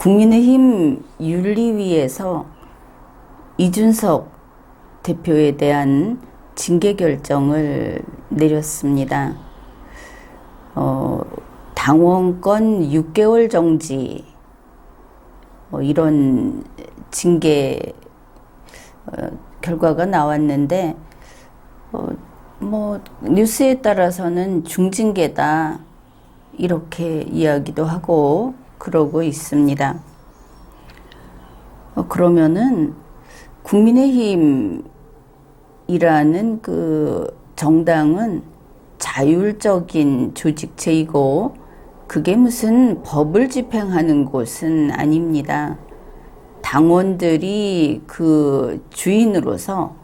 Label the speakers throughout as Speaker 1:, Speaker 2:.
Speaker 1: 국민의힘 윤리위에서 이준석 대표에 대한 징계 결정을 내렸습니다. 당원권 6개월 정지, 이런 징계 결과가 나왔는데, 뉴스에 따라서는 중징계다, 이렇게 이야기도 하고 그러고 있습니다. 그러면은 국민의힘이라는 그 정당은 자율적인 조직체이고 그게 무슨 법을 집행하는 곳은 아닙니다. 당원들이 그 주인으로서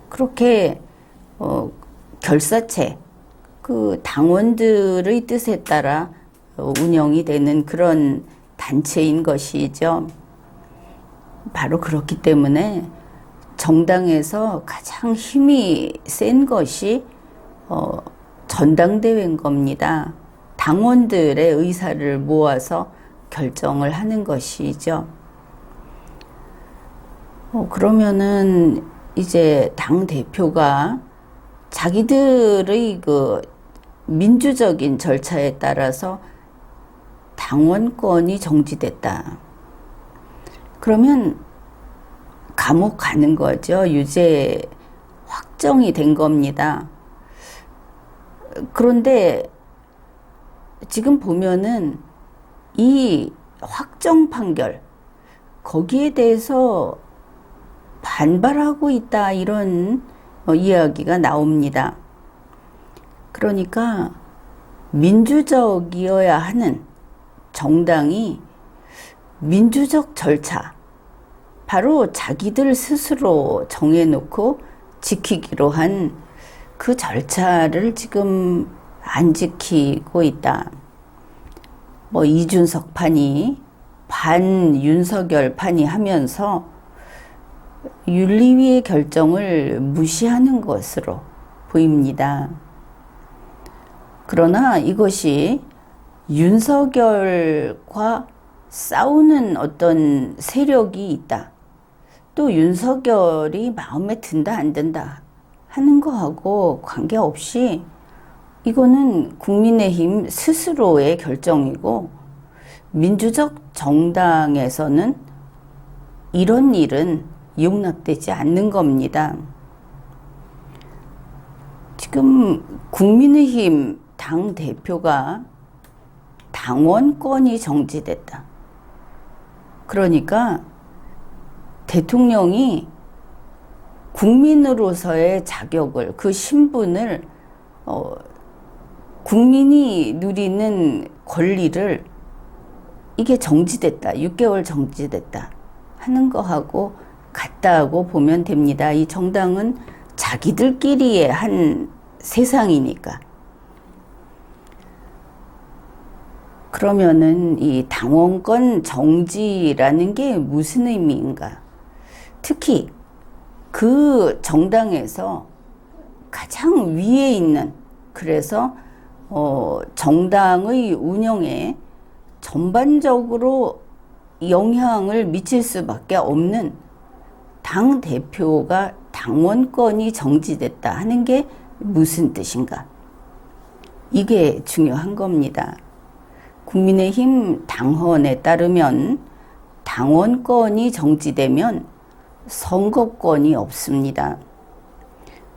Speaker 1: 그렇게 결사체, 그 당원들의 뜻에 따라 운영이 되는 그런 단체인 것이죠. 바로 그렇기 때문에 정당에서 가장 힘이 센 것이 전당대회인 겁니다. 당원들의 의사를 모아서 결정을 하는 것이죠. 그러면은 이제 당 대표가 자기들의 그 민주적인 절차에 따라서 당원권이 정지됐다. 그러면 감옥 가는 거죠. 유죄 확정이 된 겁니다. 그런데 지금 보면은 이 확정 판결, 거기에 대해서 반발하고 있다, 이런 이야기가 나옵니다. 그러니까 민주적이어야 하는 정당이 민주적 절차, 바로 자기들 스스로 정해놓고 지키기로 한 그 절차를 지금 안 지키고 있다. 이준석 판이 반윤석열 판이 하면서 윤리위의 결정을 무시하는 것으로 보입니다. 그러나 이것이 윤석열과 싸우는 어떤 세력이 있다, 또 윤석열이 마음에 든다 안 든다 하는 거하고 관계없이 이거는 국민의힘 스스로의 결정이고, 민주적 정당에서는 이런 일은 용납되지 않는 겁니다. 지금 국민의힘 당 대표가 당원권이 정지됐다. 그러니까 대통령이 국민으로서의 자격을, 그 신분을, 국민이 누리는 권리를 이게 정지됐다, 6개월 정지됐다 하는 거하고 같다고 보면 됩니다. 이 정당은 자기들끼리의 한 세상이니까. 그러면은 이 당원권 정지라는 게 무슨 의미인가? 특히 그 정당에서 가장 위에 있는, 그래서 정당의 운영에 전반적으로 영향을 미칠 수밖에 없는 당 대표가 당원권이 정지됐다 하는 게 무슨 뜻인가? 이게 중요한 겁니다. 국민의힘 당헌에 따르면 당원권이 정지되면 선거권이 없습니다.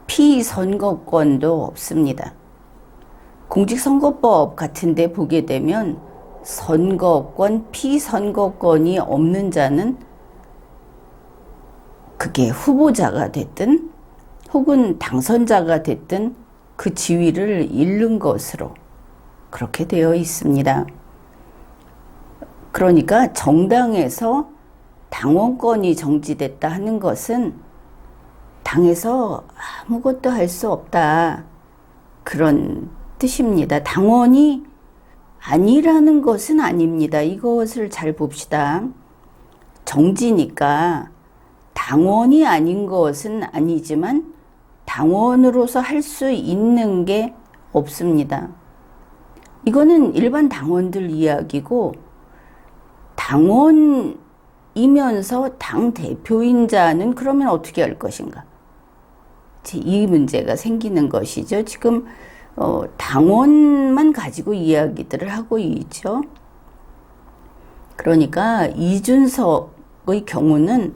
Speaker 1: 피선거권도 없습니다. 공직선거법 같은 데 보게 되면 선거권, 피선거권이 없는 자는 그게 후보자가 됐든 혹은 당선자가 됐든 그 지위를 잃는 것으로 그렇게 되어 있습니다. 그러니까 정당에서 당원권이 정지됐다 하는 것은 당에서 아무것도 할 수 없다, 그런 뜻입니다. 당원이 아니라는 것은 아닙니다. 이것을 잘 봅시다. 정지니까 당원이 아닌 것은 아니지만 당원으로서 할 수 있는 게 없습니다. 이거는 일반 당원들 이야기고, 당원이면서 당 대표인 자는 그러면 어떻게 할 것인가? 이 문제가 생기는 것이죠. 지금 당원만 가지고 이야기들을 하고 있죠. 그러니까 이준석의 경우는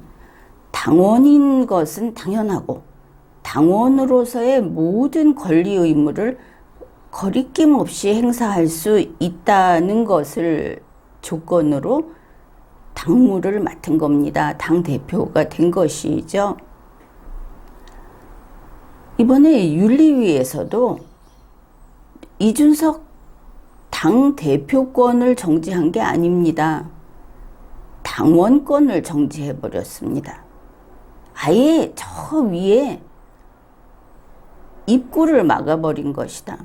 Speaker 1: 당원인 것은 당연하고 당원으로서의 모든 권리 의무를 거리낌 없이 행사할 수 있다는 것을 조건으로 당무를 맡은 겁니다. 당대표가 된 것이죠. 이번에 윤리위에서도 이준석 당대표권을 정지한 게 아닙니다. 당원권을 정지해버렸습니다. 아예 저 위에 입구를 막아버린 것이다.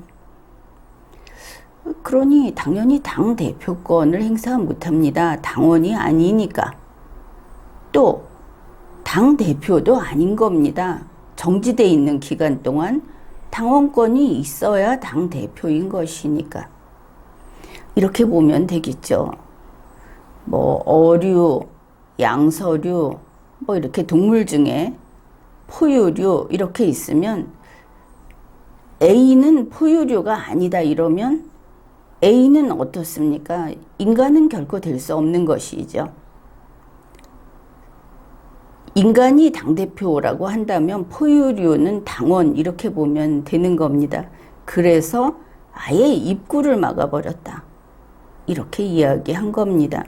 Speaker 1: 그러니 당연히 당대표권을 행사 못합니다. 당원이 아니니까. 또 당대표도 아닌 겁니다. 정지돼 있는 기간 동안 당원권이 있어야 당대표인 것이니까. 이렇게 보면 되겠죠. 뭐 어류, 양서류, 뭐 이렇게 동물 중에 포유류 이렇게 있으면 A는 포유류가 아니다 이러면 A는 어떻습니까? 인간은 결코 될 수 없는 것이죠. 인간이 당대표라고 한다면 포유류는 당원 이렇게 보면 되는 겁니다. 그래서 아예 입구를 막아버렸다. 이렇게 이야기한 겁니다.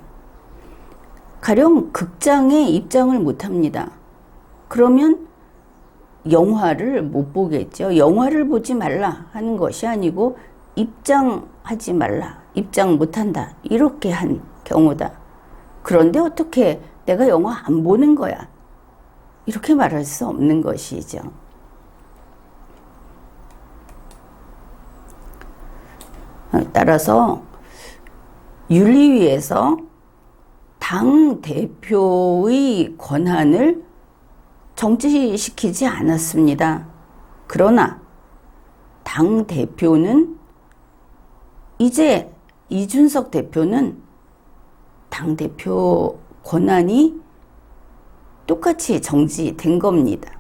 Speaker 1: 가령 극장에 입장을 못합니다. 그러면 영화를 못 보겠죠. 영화를 보지 말라 하는 것이 아니고 입장하지 말라, 입장 못한다 이렇게 한 경우다. 그런데 어떻게 내가 영화 안 보는 거야 이렇게 말할 수 없는 것이죠. 따라서 윤리위에서 당대표의 권한을 정지시키지 않았습니다. 그러나 당대표는 이제 이준석 대표는 당대표 권한이 똑같이 정지된 겁니다.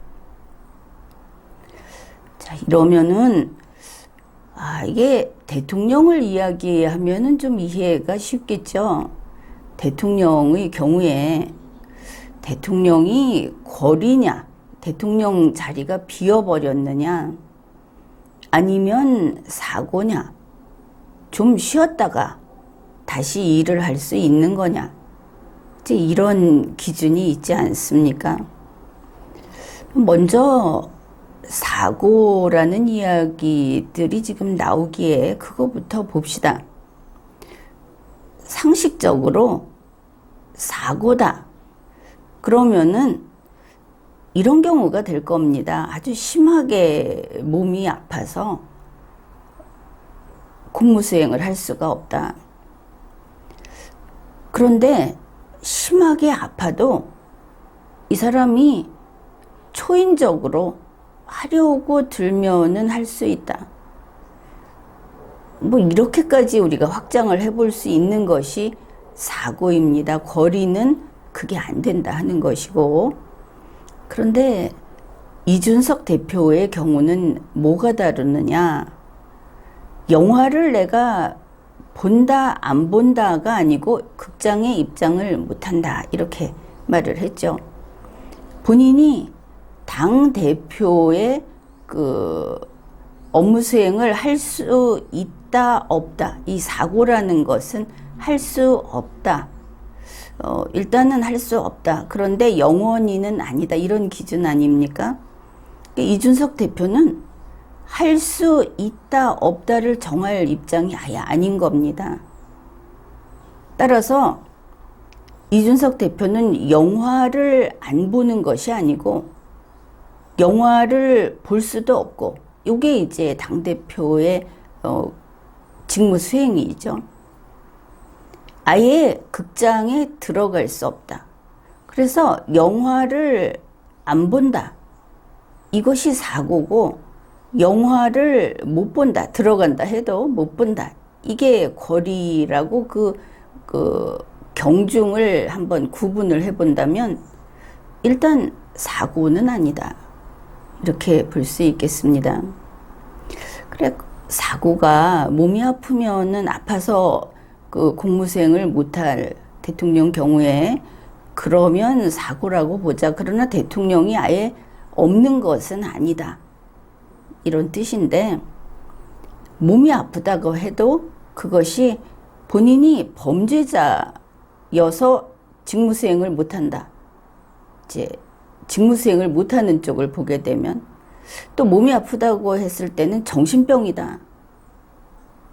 Speaker 1: 자, 이러면은 이게 대통령을 이야기하면은 좀 이해가 쉽겠죠. 대통령의 경우에 대통령이 권리냐, 대통령 자리가 비어버렸느냐, 아니면 사고냐, 좀 쉬었다가 다시 일을 할 수 있는 거냐, 이제 이런 기준이 있지 않습니까? 먼저 사고라는 이야기들이 지금 나오기에 그거부터 봅시다. 상식적으로 사고다. 그러면은 이런 경우가 될 겁니다. 아주 심하게 몸이 아파서 공무 수행을 할 수가 없다. 그런데 심하게 아파도 이 사람이 초인적으로 하려고 들면은 할 수 있다. 뭐 이렇게까지 우리가 확장을 해볼 수 있는 것이 사고입니다. 거리는 그게 안 된다 하는 것이고, 그런데 이준석 대표의 경우는 뭐가 다르느냐? 영화를 내가 본다 안 본다가 아니고 극장에 입장을 못한다 이렇게 말을 했죠. 본인이 당 대표의 그 업무 수행을 할 수 있다 없다, 이 사고라는 것은 할 수 없다. 일단은 할 수 없다. 그런데 영원히는 아니다. 이런 기준 아닙니까? 이준석 대표는 할 수 있다 없다를 정할 입장이 아예 아닌 겁니다. 따라서 이준석 대표는 영화를 안 보는 것이 아니고 영화를 볼 수도 없고, 이게 이제 당대표의 직무 수행이죠. 아예 극장에 들어갈 수 없다. 그래서 영화를 안 본다. 이것이 사고고, 영화를 못 본다. 들어간다 해도 못 본다. 이게 거리라고 경중을 한번 구분을 해본다면 일단 사고는 아니다. 이렇게 볼 수 있겠습니다. 그래, 사고가 몸이 아프면은 아파서 그 공무수행을 못할 대통령 경우에 그러면 사고라고 보자. 그러나 대통령이 아예 없는 것은 아니다. 이런 뜻인데, 몸이 아프다고 해도 그것이 본인이 범죄자여서 직무수행을 못한다. 이제 직무수행을 못하는 쪽을 보게 되면, 또 몸이 아프다고 했을 때는 정신병이다.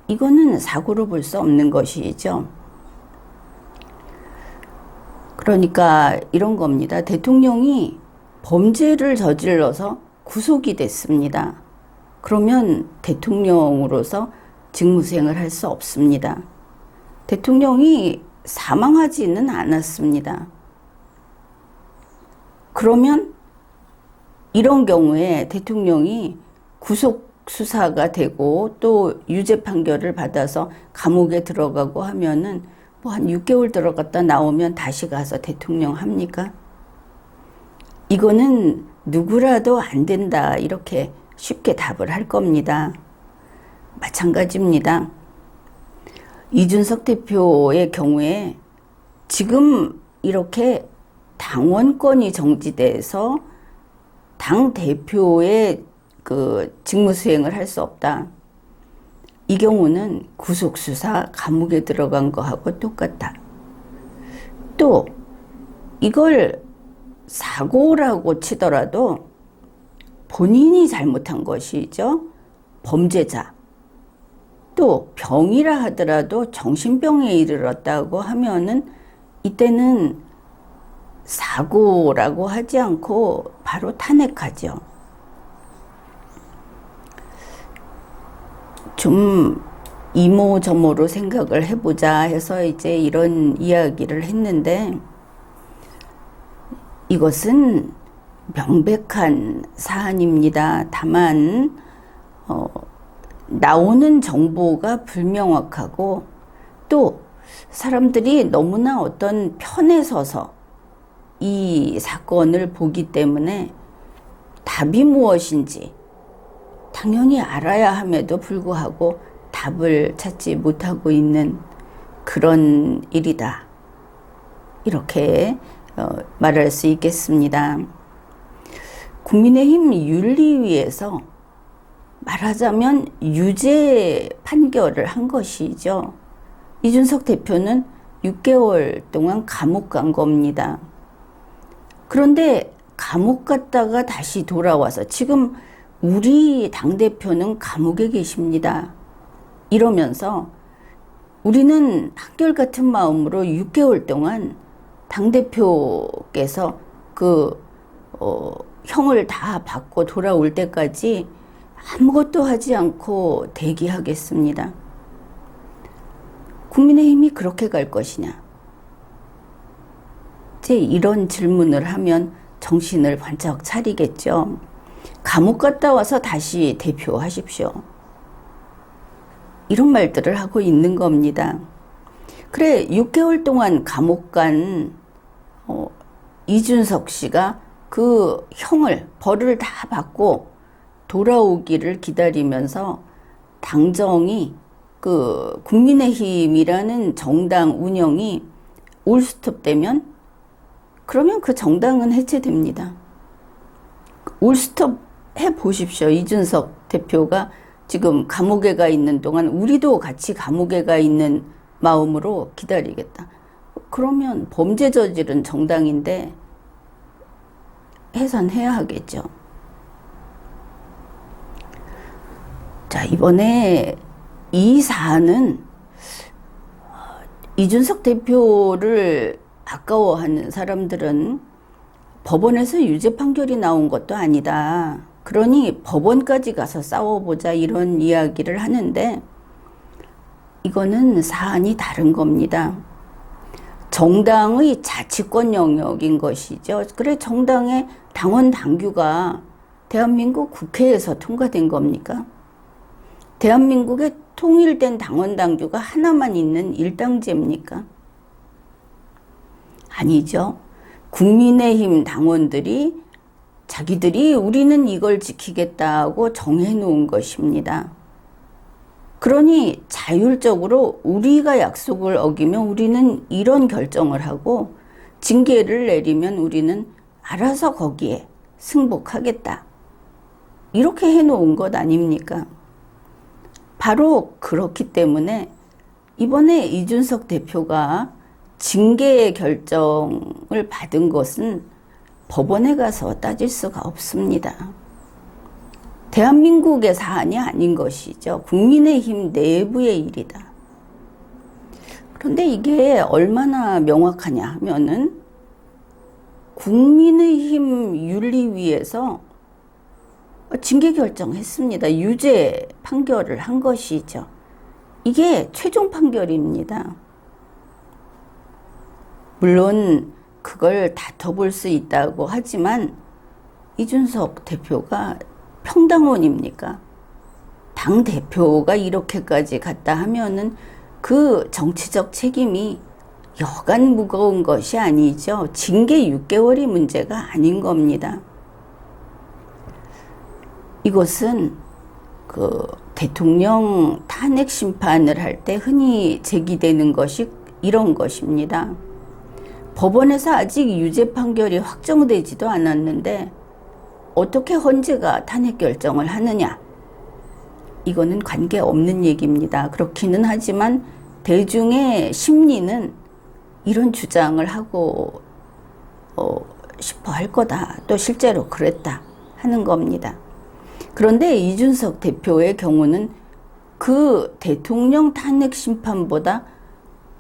Speaker 1: 이거는 사고로 볼 수 없는 것이죠. 그러니까 이런 겁니다. 대통령이 범죄를 저질러서 구속이 됐습니다. 그러면 대통령으로서 직무수행을 할 수 없습니다. 대통령이 사망하지는 않았습니다. 그러면 이런 경우에 대통령이 구속 수사가 되고 또 유죄 판결을 받아서 감옥에 들어가고 하면은 뭐 한 6개월 들어갔다 나오면 다시 가서 대통령 합니까? 이거는 누구라도 안 된다. 이렇게 쉽게 답을 할 겁니다. 마찬가지입니다. 이준석 대표의 경우에 지금 이렇게 당원권이 정지돼서 당 대표의 그 직무수행을 할 수 없다. 이 경우는 구속수사 감옥에 들어간 거하고 똑같다. 또 이걸 사고라고 치더라도 본인이 잘못한 것이죠. 범죄자. 또 병이라 하더라도 정신병에 이르렀다고 하면은 이때는 사고라고 하지 않고 바로 탄핵하죠. 좀 이모저모로 생각을 해보자 해서 이제 이런 이야기를 했는데, 이것은 명백한 사안입니다. 다만 나오는 정보가 불명확하고 또 사람들이 너무나 어떤 편에 서서 이 사건을 보기 때문에 답이 무엇인지 당연히 알아야 함에도 불구하고 답을 찾지 못하고 있는 그런 일이다. 이렇게 말할 수 있겠습니다. 국민의힘 윤리위에서 말하자면 유죄 판결을 한 것이죠. 이준석 대표는 6개월 동안 감옥 간 겁니다. 그런데 감옥 갔다가 다시 돌아와서 지금 우리 당대표는 감옥에 계십니다. 이러면서 우리는 한결같은 마음으로 6개월 동안 당대표께서 형을 다 받고 돌아올 때까지 아무것도 하지 않고 대기하겠습니다. 국민의힘이 그렇게 갈 것이냐? 이제 이런 질문을 하면 정신을 번쩍 차리겠죠. 감옥 갔다 와서 다시 대표하십시오. 이런 말들을 하고 있는 겁니다. 그래, 6개월 동안 감옥 간 이준석 씨가 그 형을, 벌을 다 받고 돌아오기를 기다리면서 당정이 그 국민의힘이라는 정당 운영이 올스톱 되면 그러면 그 정당은 해체됩니다. 올스톱 해보십시오. 이준석 대표가 지금 감옥에 가 있는 동안 우리도 같이 감옥에 가 있는 마음으로 기다리겠다. 그러면 범죄 저지른 정당인데 해산해야 하겠죠. 자, 이번에 이 사안은 이준석 대표를 아까워하는 사람들은 법원에서 유죄 판결이 나온 것도 아니다. 그러니 법원까지 가서 싸워보자 이런 이야기를 하는데 이거는 사안이 다른 겁니다. 정당의 자치권 영역인 것이죠. 그래, 정당의 당원 당규가 대한민국 국회에서 통과된 겁니까? 대한민국에 통일된 당원 당규가 하나만 있는 일당제입니까? 아니죠. 국민의힘 당원들이 자기들이 우리는 이걸 지키겠다고 정해놓은 것입니다. 그러니 자율적으로 우리가 약속을 어기면 우리는 이런 결정을 하고 징계를 내리면 우리는 알아서 거기에 승복하겠다. 이렇게 해놓은 것 아닙니까? 바로 그렇기 때문에 이번에 이준석 대표가 징계 결정을 받은 것은 법원에 가서 따질 수가 없습니다. 대한민국의 사안이 아닌 것이죠. 국민의힘 내부의 일이다. 그런데 이게 얼마나 명확하냐 하면은 국민의힘 윤리위에서 징계 결정했습니다. 유죄 판결을 한 것이죠. 이게 최종 판결입니다. 물론 그걸 다퉈볼 수 있다고 하지만 이준석 대표가 평당원입니까? 당대표가 이렇게까지 갔다 하면은 그 정치적 책임이 여간 무거운 것이 아니죠. 징계 6개월이 문제가 아닌 겁니다. 이것은 그 대통령 탄핵 심판을 할 때 흔히 제기되는 것이 이런 것입니다. 법원에서 아직 유죄 판결이 확정되지도 않았는데 어떻게 헌재가 탄핵 결정을 하느냐? 이거는 관계없는 얘기입니다. 그렇기는 하지만 대중의 심리는 이런 주장을 하고 싶어 할 거다. 또 실제로 그랬다 하는 겁니다. 그런데 이준석 대표의 경우는 그 대통령 탄핵 심판보다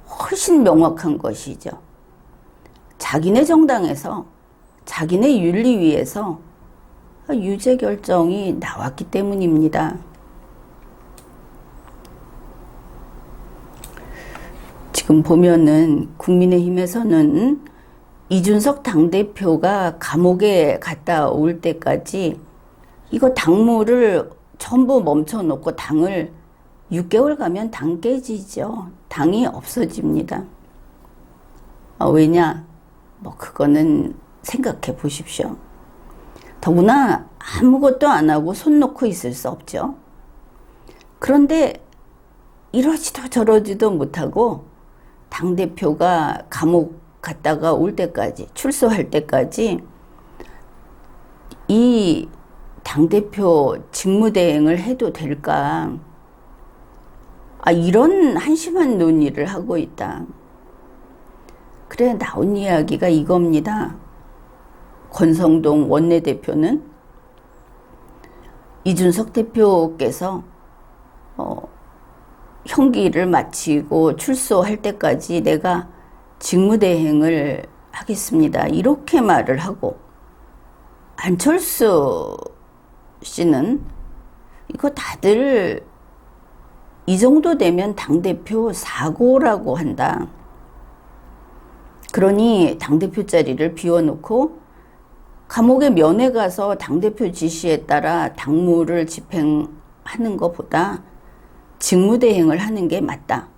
Speaker 1: 훨씬 명확한 것이죠. 자기네 정당에서 자기네 윤리위에서 유죄 결정이 나왔기 때문입니다. 지금 보면은 국민의힘에서는 이준석 당대표가 감옥에 갔다 올 때까지 이거 당무를 전부 멈춰놓고 당을 6개월 가면 당 깨지죠. 당이 없어집니다. 왜냐? 그거는 생각해 보십시오. 더구나 아무것도 안 하고 손 놓고 있을 수 없죠. 그런데 이러지도 저러지도 못하고 당대표가 감옥 갔다가 올 때까지, 출소할 때까지 이 당대표 직무대행을 해도 될까? 이런 한심한 논의를 하고 있다. 그래 나온 이야기가 이겁니다. 권성동 원내대표는 이준석 대표께서 형기를 마치고 출소할 때까지 내가 직무대행을 하겠습니다. 이렇게 말을 하고 안철수 씨는 이거 다들 이 정도 되면 당대표 사고라고 한다. 그러니 당대표 자리를 비워놓고 감옥에 면회 가서 당대표 지시에 따라 당무를 집행하는 것보다 직무대행을 하는 게 맞다.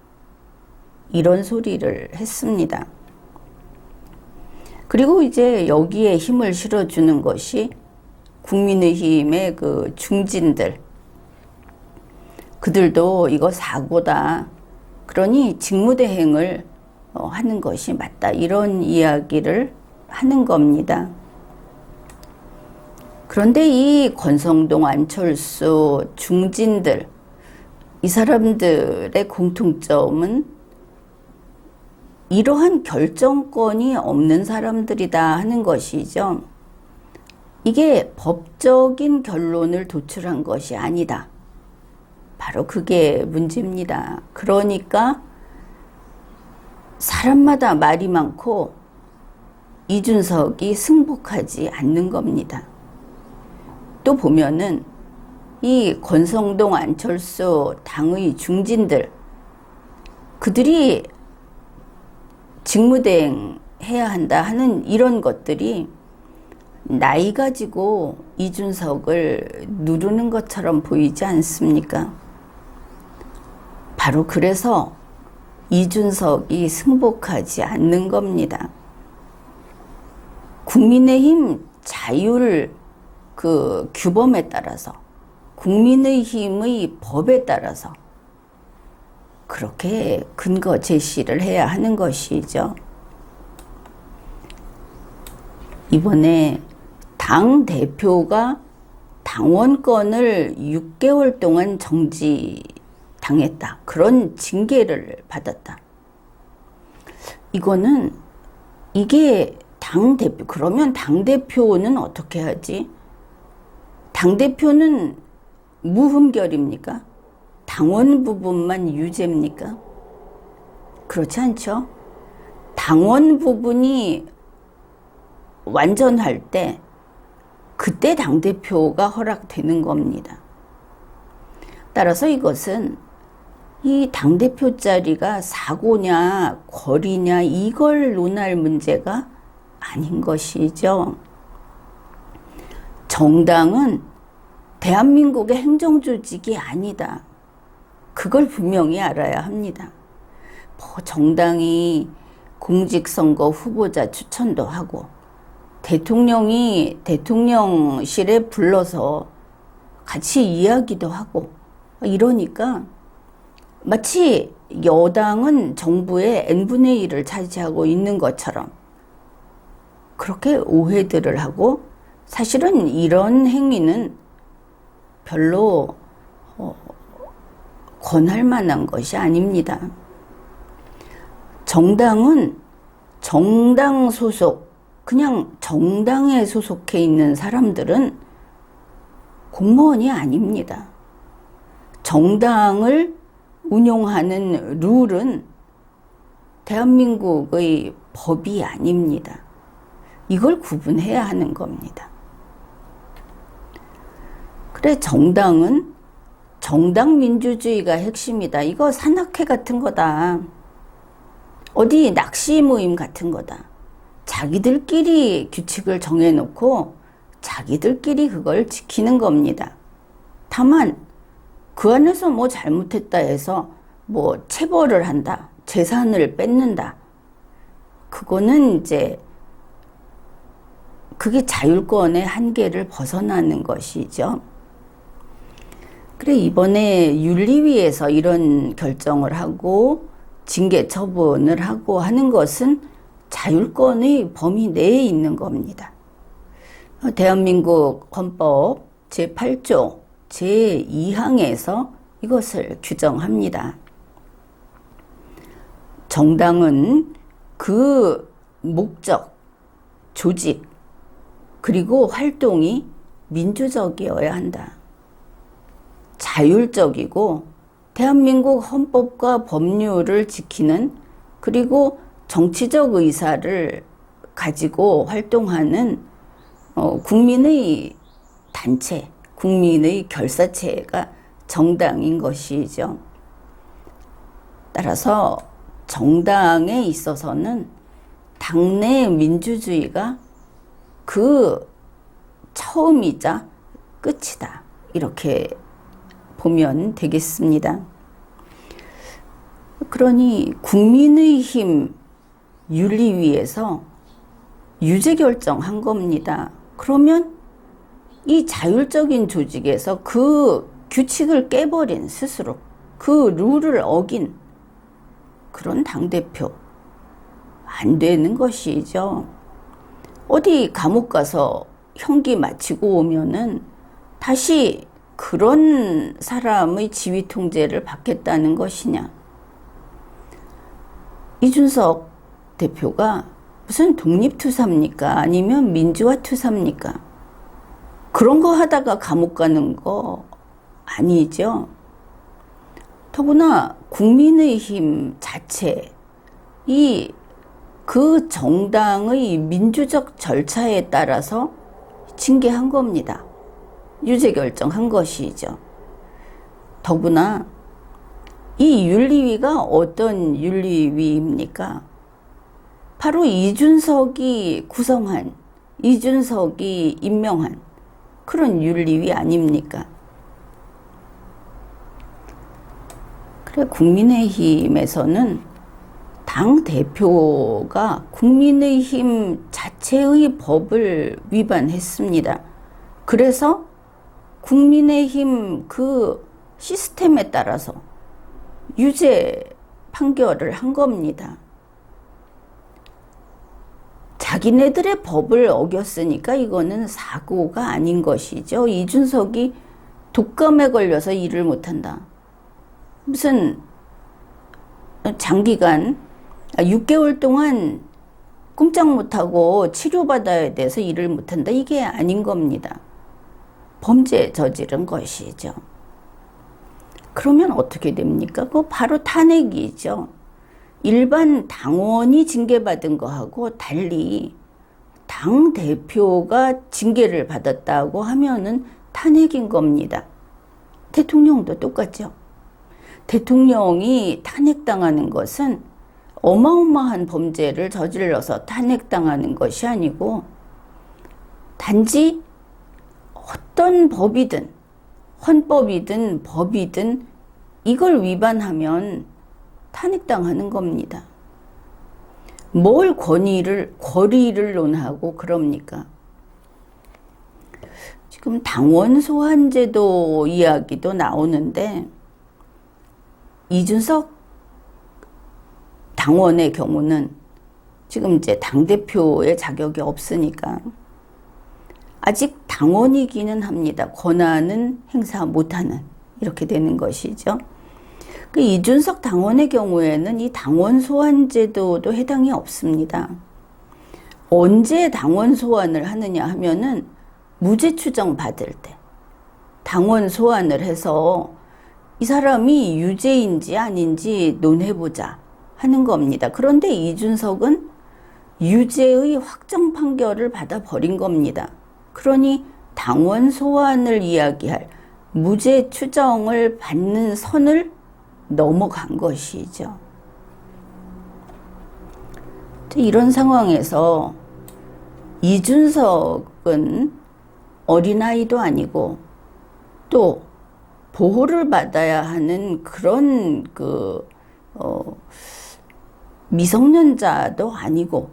Speaker 1: 이런 소리를 했습니다. 그리고 이제 여기에 힘을 실어주는 것이 국민의힘의 그 중진들. 그들도 이거 사고다. 그러니 직무대행을 하는 것이 맞다. 이런 이야기를 하는 겁니다. 그런데 이 권성동, 안철수, 중진들, 이 사람들의 공통점은 이러한 결정권이 없는 사람들이다 하는 것이죠. 이게 법적인 결론을 도출한 것이 아니다. 바로 그게 문제입니다. 그러니까 사람마다 말이 많고 이준석이 승복하지 않는 겁니다. 또 보면은 이 권성동, 안철수 당의 중진들, 그들이 직무대행 해야 한다 하는 이런 것들이 나이 가지고 이준석을 누르는 것처럼 보이지 않습니까? 바로 그래서 이준석이 승복하지 않는 겁니다. 국민의힘 자율 그 규범에 따라서 국민의힘의 법에 따라서 그렇게 근거 제시를 해야 하는 것이죠. 이번에 당 대표가 당원권을 6개월 동안 정지당했다. 그런 징계를 받았다. 이거는 이게 당대표, 그러면 당대표는 어떻게 하지? 당대표는 무흠결입니까? 당원 부분만 유죄입니까? 그렇지 않죠? 당원 부분이 완전할 때 그때 당대표가 허락되는 겁니다. 따라서 이것은 이 당대표 자리가 사고냐 거리냐 이걸 논할 문제가 아닌 것이죠. 정당은 대한민국의 행정조직이 아니다. 그걸 분명히 알아야 합니다. 정당이 공직선거 후보자 추천도 하고 대통령이 대통령실에 불러서 같이 이야기도 하고 이러니까 마치 여당은 정부의 n분의 1을 차지하고 있는 것처럼 그렇게 오해들을 하고 사실은 이런 행위는 별로 권할 만한 것이 아닙니다. 정당은 정당 소속, 그냥 정당에 소속해 있는 사람들은 공무원이 아닙니다. 정당을 운용하는 룰은 대한민국의 법이 아닙니다. 이걸 구분해야 하는 겁니다. 그래, 정당은 정당 민주주의가 핵심이다. 이거 산악회 같은 거다. 어디 낚시 모임 같은 거다. 자기들끼리 규칙을 정해놓고 자기들끼리 그걸 지키는 겁니다. 다만 그 안에서 뭐 잘못했다 해서 뭐 체벌을 한다, 재산을 뺏는다. 그거는 이제 그게 자율권의 한계를 벗어나는 것이죠. 그래, 이번에 윤리위에서 이런 결정을 하고 징계 처분을 하고 하는 것은 자율권의 범위 내에 있는 겁니다. 대한민국 헌법 제8조 제2항에서 이것을 규정합니다. 정당은 그 목적, 조직, 그리고 활동이 민주적이어야 한다. 자율적이고 대한민국 헌법과 법률을 지키는, 그리고 정치적 의사를 가지고 활동하는 국민의 단체, 국민의 결사체가 정당인 것이죠. 따라서 정당에 있어서는 당내 민주주의가 그 처음이자 끝이다. 이렇게 보면 되겠습니다. 그러니 국민의힘 윤리위에서 유죄 결정한 겁니다. 그러면 이 자율적인 조직에서 그 규칙을 깨버린 스스로 그 룰을 어긴 그런 당대표 안 되는 것이죠. 어디 감옥 가서 형기 마치고 오면은 다시 그런 사람의 지휘 통제를 받겠다는 것이냐. 이준석 대표가 무슨 독립투사입니까? 아니면 민주화투사입니까? 그런 거 하다가 감옥 가는 거 아니죠. 더구나 국민의힘 자체, 그 정당의 민주적 절차에 따라서 징계한 겁니다. 유죄 결정한 것이죠. 더구나 이 윤리위가 어떤 윤리위입니까? 바로 이준석이 구성한, 이준석이 임명한 그런 윤리위 아닙니까? 그래, 국민의힘에서는 당 대표가 국민의힘 자체 자체의 법을 위반했습니다. 그래서 국민의힘 그 시스템에 따라서 유죄 판결을 한 겁니다. 자기네들의 법을 어겼으니까 이거는 사고가 아닌 것이죠. 이준석이 독감에 걸려서 일을 못한다. 무슨 장기간 6개월 동안 꼼짝 못하고 치료받아야 돼서 일을 못한다. 이게 아닌 겁니다. 범죄 저지른 것이죠. 그러면 어떻게 됩니까? 그거 바로 탄핵이죠. 일반 당원이 징계받은 거하고 달리 당대표가 징계를 받았다고 하면은 탄핵인 겁니다. 대통령도 똑같죠. 대통령이 탄핵당하는 것은 어마어마한 범죄를 저질러서 탄핵당하는 것이 아니고 단지 어떤 법이든 헌법이든 법이든 이걸 위반하면 탄핵당하는 겁니다. 뭘 권리를 논하고 그럽니까? 지금 당원 소환제도 이야기도 나오는데 이준석 당원의 경우는 지금 이제 당대표의 자격이 없으니까 아직 당원이기는 합니다. 권한은 행사 못하는 이렇게 되는 것이죠. 그 이준석 당원의 경우에는 이 당원 소환 제도도 해당이 없습니다. 언제 당원 소환을 하느냐 하면은 무죄 추정 받을 때 당원 소환을 해서 이 사람이 유죄인지 아닌지 논해보자 하는 겁니다. 그런데 이준석은 유죄의 확정 판결을 받아버린 겁니다. 그러니 당원 소환을 이야기할 무죄 추정을 받는 선을 넘어간 것이죠. 이런 상황에서 이준석은 어린아이도 아니고 또 보호를 받아야 하는 그런 미성년자도 아니고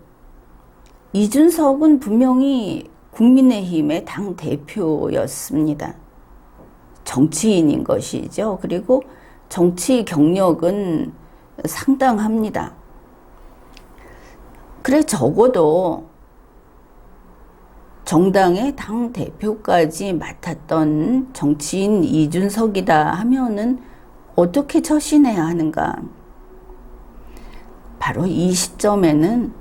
Speaker 1: 이준석은 분명히 국민의힘의 당대표였습니다. 정치인인 것이죠. 그리고 정치 경력은 상당합니다. 그래 적어도 정당의 당대표까지 맡았던 정치인 이준석이다 하면은 어떻게 처신해야 하는가? 바로 이 시점에는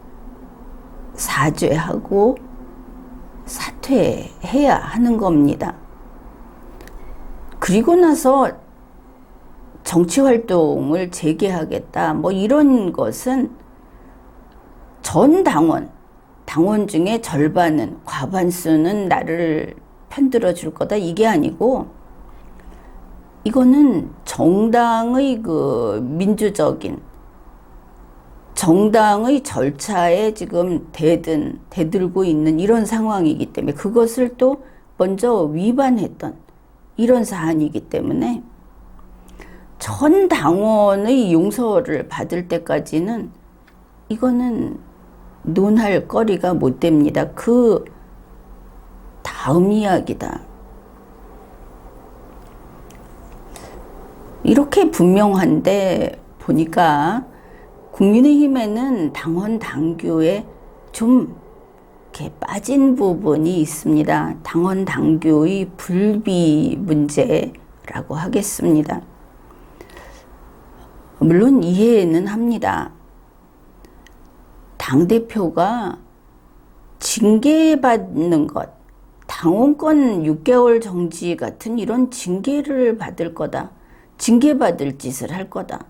Speaker 1: 사죄하고 사퇴해야 하는 겁니다. 그리고 나서 정치활동을 재개하겠다 뭐 이런 것은 전 당원 중에 절반은 과반수는 나를 편들어 줄 거다 이게 아니고 이거는 정당의 그 민주적인 정당의 절차에 지금 대들고 있는 이런 상황이기 때문에 그것을 또 먼저 위반했던 이런 사안이기 때문에 전 당원의 용서를 받을 때까지는 이거는 논할 거리가 못 됩니다. 그 다음 이야기다. 이렇게 분명한데 보니까 국민의힘에는 당원 당규에 좀 이렇게 빠진 부분이 있습니다. 당원 당규의 불비 문제라고 하겠습니다. 물론 이해는 합니다. 당대표가 징계받는 것, 당원권 6개월 정지 같은 이런 징계를 받을 거다. 징계받을 짓을 할 거다.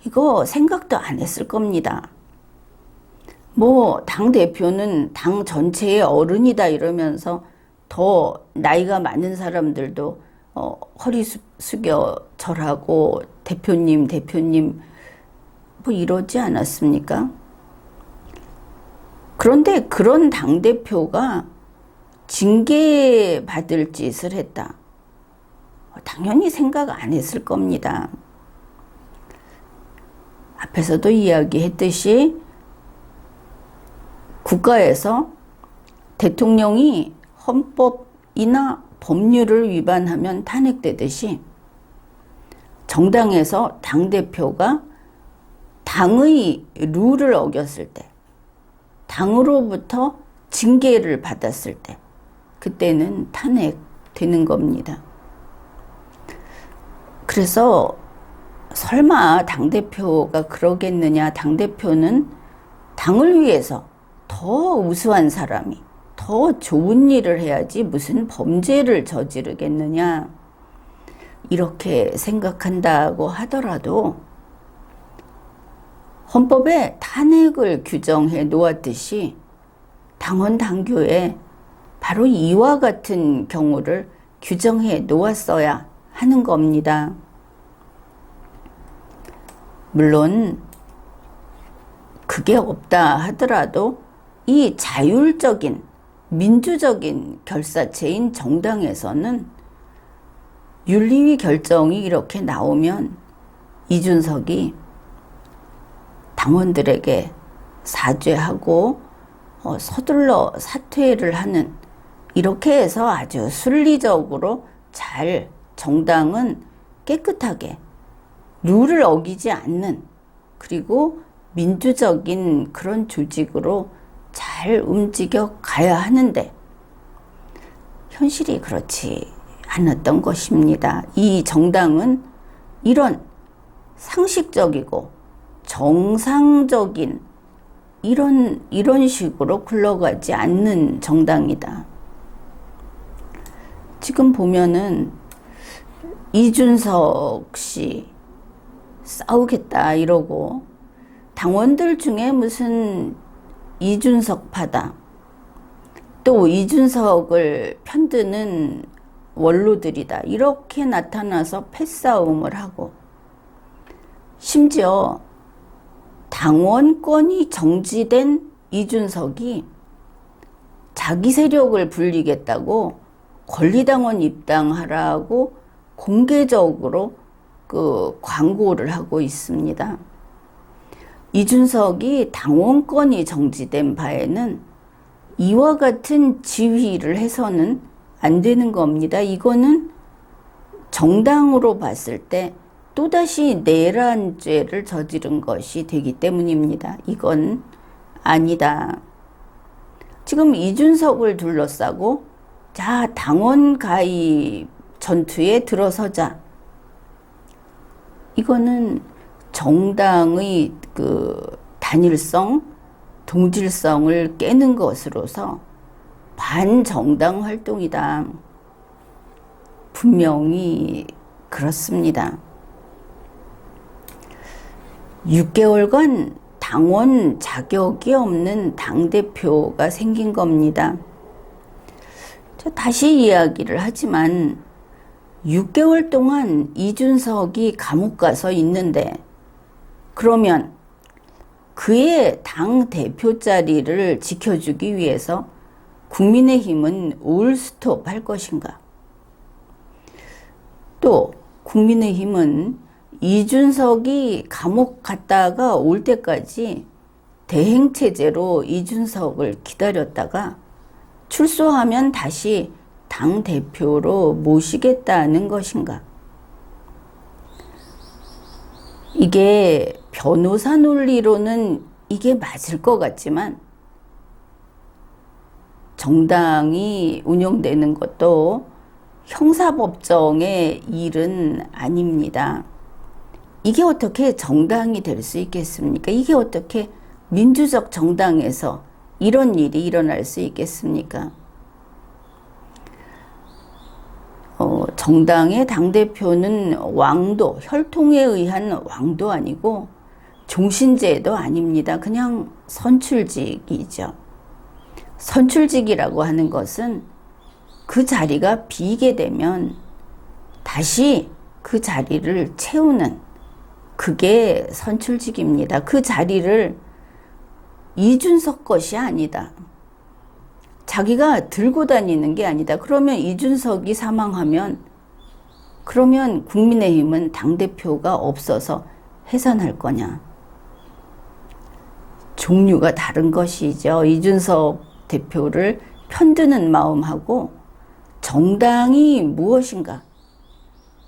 Speaker 1: 이거 생각도 안 했을 겁니다. 뭐 당대표는 당 전체의 어른이다 이러면서 더 나이가 많은 사람들도 허리 숙여 절하고 대표님 뭐 이러지 않았습니까? 그런데 그런 당대표가 징계받을 짓을 했다. 당연히 생각 안 했을 겁니다. 앞에서도 이야기했듯이 국가에서 대통령이 헌법이나 법률을 위반하면 탄핵되듯이 정당에서 당대표가 당의 룰을 어겼을 때, 당으로부터 징계를 받았을 때, 그때는 탄핵되는 겁니다. 그래서 설마 당대표가 그러겠느냐, 당대표는 당을 위해서 더 우수한 사람이 더 좋은 일을 해야지 무슨 범죄를 저지르겠느냐, 이렇게 생각한다고 하더라도 헌법에 탄핵을 규정해 놓았듯이 당원 당규에 바로 이와 같은 경우를 규정해 놓았어야 하는 겁니다. 물론 그게 없다 하더라도 이 자율적인 민주적인 결사체인 정당에서는 윤리위 결정이 이렇게 나오면 이준석이 당원들에게 사죄하고 서둘러 사퇴를 하는, 이렇게 해서 아주 순리적으로 잘 정당은 깨끗하게 룰을 어기지 않는, 그리고 민주적인 그런 조직으로 잘 움직여 가야 하는데 현실이 그렇지 않았던 것입니다. 이 정당은 이런 상식적이고 정상적인 이런 식으로 굴러가지 않는 정당이다. 지금 보면은 이준석 씨 싸우겠다 이러고, 당원들 중에 무슨 이준석파다, 또 이준석을 편드는 원로들이다, 이렇게 나타나서 패싸움을 하고, 심지어 당원권이 정지된 이준석이 자기 세력을 불리겠다고 권리당원 입당하라고 공개적으로 그 광고를 하고 있습니다. 이준석이 당원권이 정지된 바에는 이와 같은 지휘를 해서는 안 되는 겁니다. 이거는 정당으로 봤을 때 또다시 내란죄를 저지른 것이 되기 때문입니다. 이건 아니다. 지금 이준석을 둘러싸고 자, 당원 가입 전투에 들어서자. 이거는 정당의 그 단일성, 동질성을 깨는 것으로서 반정당 활동이다. 분명히 그렇습니다. 6개월간 당원 자격이 없는 당대표가 생긴 겁니다. 다시 이야기를 하지만 6개월 동안 이준석이 감옥 가서 있는데, 그러면 그의 당대표 자리를 지켜주기 위해서 국민의힘은 올스톱 할 것인가? 또 국민의힘은 이준석이 감옥 갔다가 올 때까지 대행체제로 이준석을 기다렸다가 출소하면 다시 당대표로 모시겠다는 것인가? 이게 변호사 논리로는 이게 맞을 것 같지만 정당이 운영되는 것도 형사법정의 일은 아닙니다. 이게 어떻게 정당이 될 수 있겠습니까? 이게 어떻게 민주적 정당에서 이런 일이 일어날 수 있겠습니까? 정당의 당대표는 왕도, 혈통에 의한 왕도 아니고 종신제도 아닙니다. 그냥 선출직이죠. 선출직이라고 하는 것은 그 자리가 비게 되면 다시 그 자리를 채우는, 그게 선출직입니다. 그 자리를 이준석 것이 아니다. 자기가 들고 다니는 게 아니다. 그러면 이준석이 사망하면, 그러면 국민의힘은 당대표가 없어서 해산할 거냐? 종류가 다른 것이죠. 이준석 대표를 편드는 마음하고 정당이 무엇인가,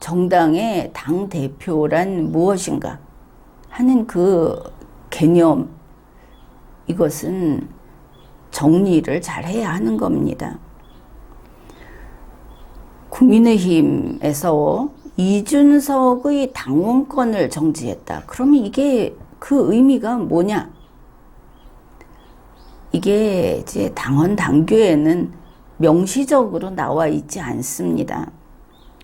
Speaker 1: 정당의 당대표란 무엇인가 하는 그 개념, 이것은 정리를 잘 해야 하는 겁니다. 국민의힘에서 이준석의 당원권을 정지했다. 그러면 이게 그 의미가 뭐냐? 이게 이제 당원 당규에는 명시적으로 나와 있지 않습니다.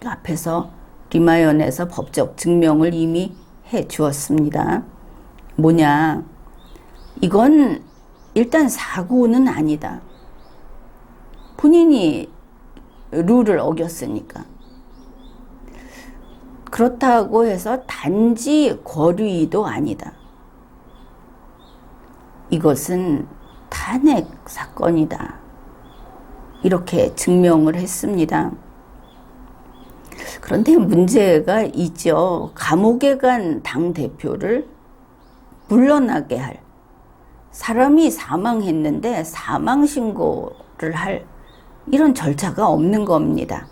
Speaker 1: 앞에서 리마연에서 법적 증명을 이미 해 주었습니다. 뭐냐? 이건 일단 사고는 아니다. 본인이 룰을 어겼으니까. 그렇다고 해서 단지 거리도 아니다. 이것은 탄핵 사건이다. 이렇게 증명을 했습니다. 그런데 문제가 있죠. 감옥에 간 당대표를 물러나게 할, 사람이 사망했는데 사망 신고를 할 이런 절차가 없는 겁니다.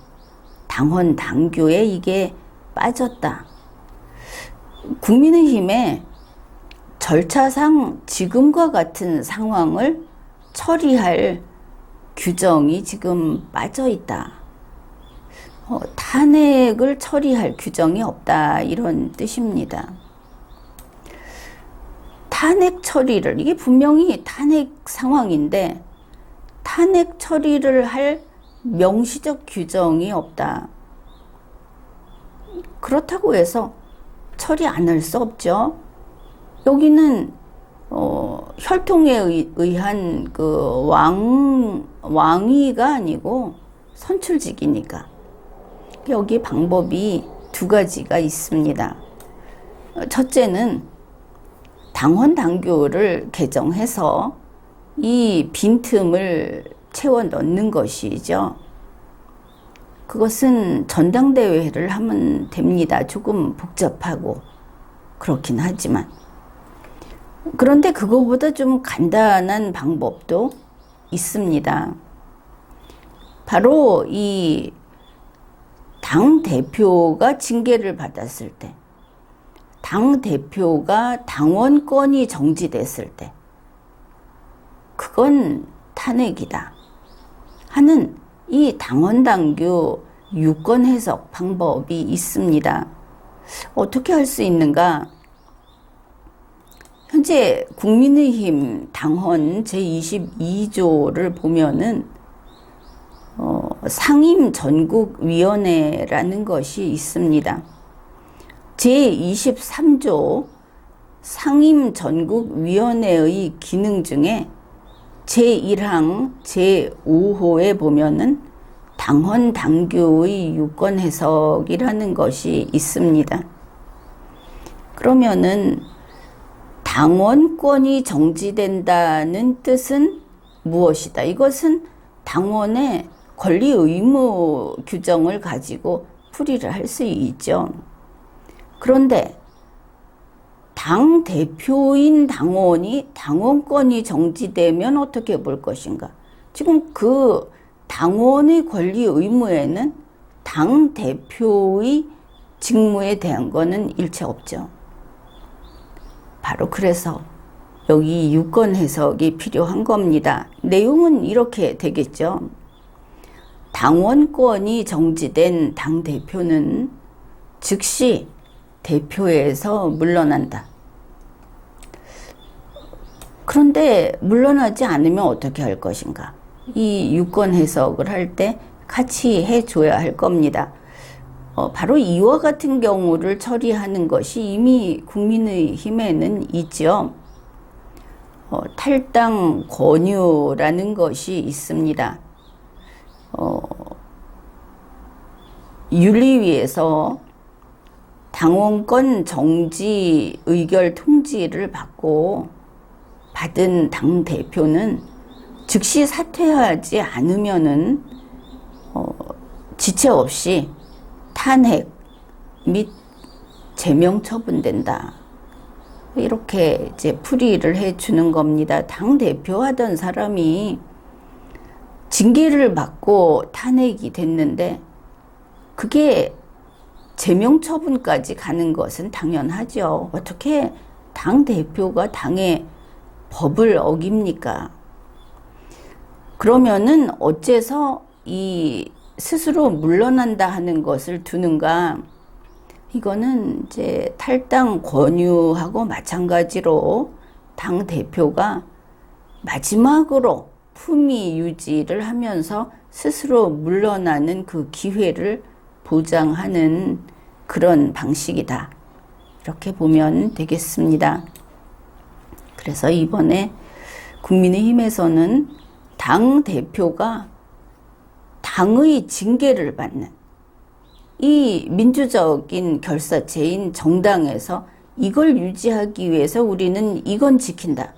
Speaker 1: 당원 당규에 이게 빠졌다. 국민의힘에 절차상 지금과 같은 상황을 처리할 규정이 지금 빠져 있다. 탄핵을 처리할 규정이 없다. 이런 뜻입니다. 탄핵 처리를, 이게 분명히 탄핵 상황인데 탄핵 처리를 할 명시적 규정이 없다. 그렇다고 해서 처리 안 할 수 없죠. 여기는 혈통에 의한 그 왕위가 아니고 선출직이니까 여기 방법이 두 가지가 있습니다. 첫째는 당원 당규를 개정해서 이 빈틈을 채워 넣는 것이죠. 그것은 전당대회를 하면 됩니다. 조금 복잡하고 그렇긴 하지만. 그런데 그거보다 좀 간단한 방법도 있습니다. 바로 이 당대표가 징계를 받았을 때, 당대표가 당원권이 정지됐을 때, 그건 탄핵이다 하는 이 당원당규 유권 해석 방법이 있습니다. 어떻게 할 수 있는가? 현재 국민의힘 당헌 제22조를 보면은 상임전국위원회라는 것이 있습니다. 제23조 상임전국위원회의 기능 중에 제1항 제5호에 보면은 당헌 당규의 유권 해석이라는 것이 있습니다. 그러면은 당원권이 정지된다는 뜻은 무엇이다? 이것은 당원의 권리 의무 규정을 가지고 풀이를 할 수 있죠. 그런데 당 대표인 당원이 당원권이 정지되면 어떻게 볼 것인가? 지금 그 당원의 권리 의무에는 당 대표의 직무에 대한 거는 일체 없죠. 바로 그래서 여기 유권 해석이 필요한 겁니다. 내용은 이렇게 되겠죠. 당원권이 정지된 당 대표는 즉시 대표에서 물러난다. 그런데 물러나지 않으면 어떻게 할 것인가? 이 유권 해석을 할 때 같이 해줘야 할 겁니다. 바로 이와 같은 경우를 처리하는 것이 이미 국민의힘에는 있죠. 탈당 권유라는 것이 있습니다. 윤리위에서 당원권 정지 의결 통지를 받은 당 대표는 즉시 사퇴하지 않으면은 지체 없이 탄핵 및 제명 처분된다. 이렇게 이제 풀이를 해 주는 겁니다. 당 대표 하던 사람이 징계를 받고 탄핵이 됐는데 그게 제명 처분까지 가는 것은 당연하죠. 어떻게 당 대표가 당의 법을 어깁니까? 그러면은 어째서 이 스스로 물러난다 하는 것을 두는가? 이거는 이제 탈당 권유하고 마찬가지로 당 대표가 마지막으로 품위 유지를 하면서 스스로 물러나는 그 기회를 보장하는 그런 방식이다. 이렇게 보면 되겠습니다. 그래서 이번에 국민의힘에서는 당 대표가 당의 징계를 받는 이 민주적인 결사체인 정당에서 이걸 유지하기 위해서 우리는 이건 지킨다.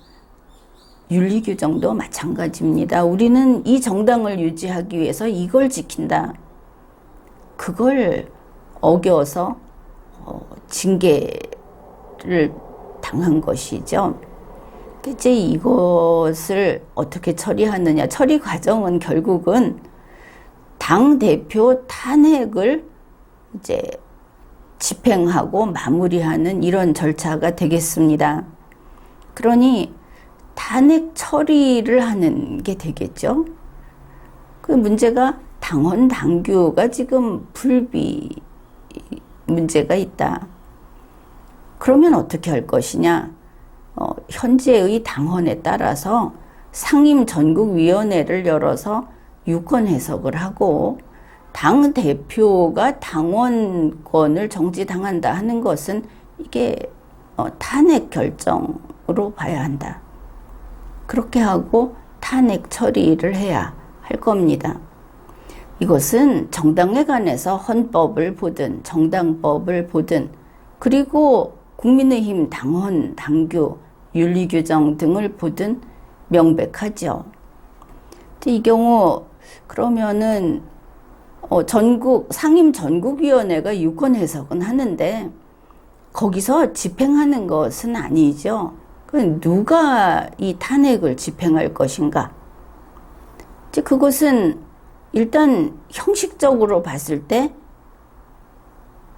Speaker 1: 윤리규정도 마찬가지입니다. 우리는 이 정당을 유지하기 위해서 이걸 지킨다. 그걸 어겨서 징계를 당한 것이죠. 이제 이것을 어떻게 처리하느냐. 처리 과정은 결국은 당 대표 탄핵을 이제 집행하고 마무리하는 이런 절차가 되겠습니다. 그러니 탄핵 처리를 하는 게 되겠죠. 그 문제가 당헌 당규가 지금 불비 문제가 있다. 그러면 어떻게 할 것이냐? 현재의 당헌에 따라서 상임전국위원회를 열어서 유권 해석을 하고 당 대표가 당원권을 정지당한다 하는 것은 이게 탄핵 결정으로 봐야 한다. 그렇게 하고 탄핵 처리를 해야 할 겁니다. 이것은 정당에 관해서 헌법을 보든 정당법을 보든 그리고 국민의힘 당헌, 당규, 윤리규정 등을 보든 명백하죠. 이 경우 그러면은 상임전국위원회가 유권 해석은 하는데 거기서 집행하는 것은 아니죠. 누가 이 탄핵을 집행할 것인가? 이제 그것은 일단 형식적으로 봤을 때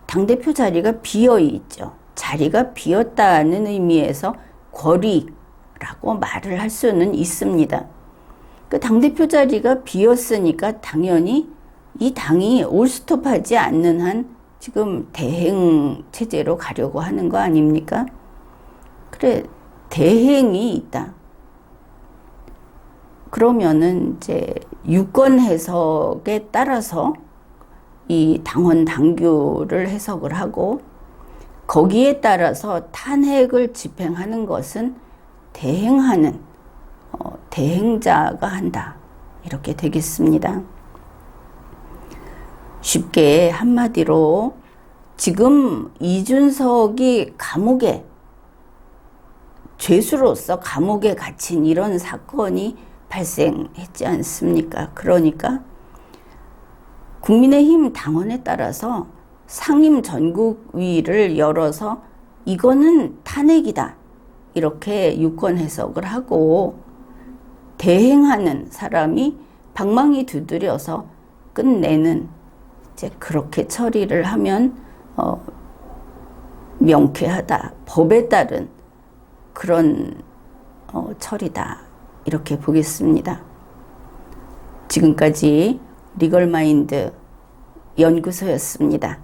Speaker 1: 당대표 자리가 비어 있죠. 자리가 비었다는 의미에서 권리라고 말을 할 수는 있습니다. 그 당대표 자리가 비었으니까 당연히 이 당이 올스톱하지 않는 한 지금 대행 체제로 가려고 하는 거 아닙니까? 그래, 대행이 있다. 그러면은 이제 유권 해석에 따라서 이 당헌 당규를 해석을 하고 거기에 따라서 탄핵을 집행하는 것은 대행하는 대행자가 한다. 이렇게 되겠습니다. 쉽게 한마디로 지금 이준석이 감옥에 죄수로서 감옥에 갇힌 이런 사건이 발생했지 않습니까? 그러니까 국민의힘 당원에 따라서 상임전국위를 열어서 이거는 탄핵이다. 이렇게 유권 해석을 하고 대행하는 사람이 방망이 두드려서 끝내는 이제 그렇게 처리를 하면 명쾌하다. 법에 따른 그런 처리다. 이렇게 보겠습니다. 지금까지 리걸마인드 연구소였습니다.